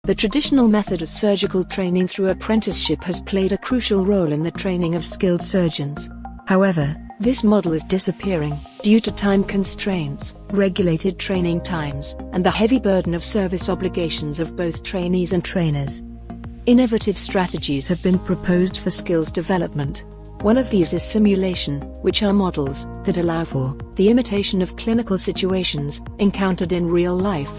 The traditional method of surgical training through apprenticeship has played a crucial role in the training of skilled surgeons. However, this model is disappearing due to time constraints, regulated training times, and the heavy burden of service obligations of both trainees and trainers. Innovative strategies have been proposed for skills development. One of these is simulation, which are models that allow for the imitation of clinical situations encountered in real life.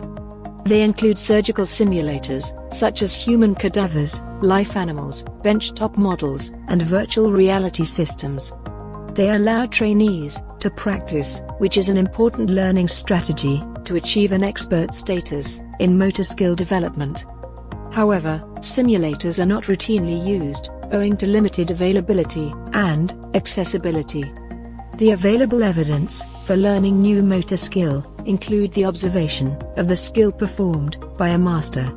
They include surgical simulators, such as human cadavers, live animals, benchtop models, and virtual reality systems. They allow trainees to practice, which is an important learning strategy to achieve an expert status in motor skill development. However, simulators are not routinely used, owing to limited availability and accessibility. The available evidence for learning new motor skill include the observation of the skill performed by a master.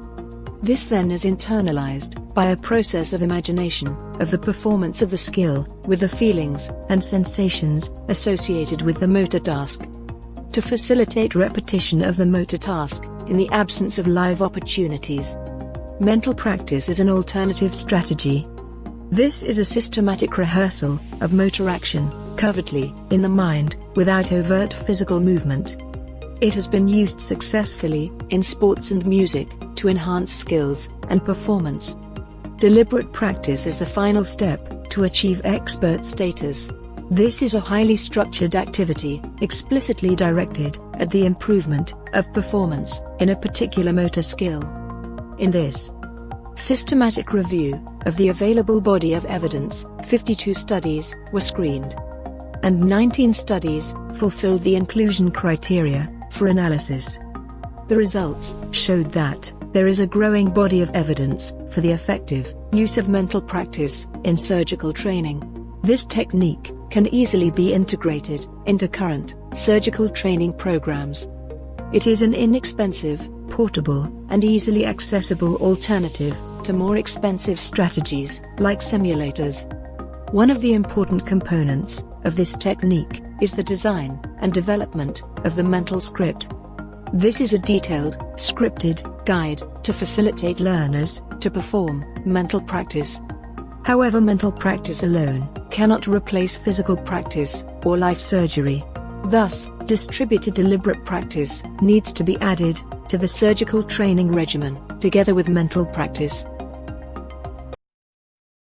This then is internalized by a process of imagination of the performance of the skill, with the feelings and sensations associated with the motor task. To facilitate repetition of the motor task, in the absence of live opportunities, mental practice is an alternative strategy. This is a systematic rehearsal of motor action, covertly, in the mind, without overt physical movement. It has been used successfully in sports and music to enhance skills and performance. Deliberate practice is the final step to achieve expert status. This is a highly structured activity, explicitly directed at the improvement of performance in a particular motor skill. In this systematic review of the available body of evidence, 52 studies were screened, and 19 studies fulfilled the inclusion criteria for analysis. The results showed that there is a growing body of evidence for the effective use of mental practice in surgical training. This technique can easily be integrated into current surgical training programs. It is an inexpensive, portable, and easily accessible alternative to more expensive strategies like simulators. One of the important components of this technique is the design and development of the mental script. This is a detailed, scripted guide to facilitate learners to perform mental practice. However, mental practice alone cannot replace physical practice or life surgery. Thus, distributed deliberate practice needs to be added to the surgical training regimen, together with mental practice.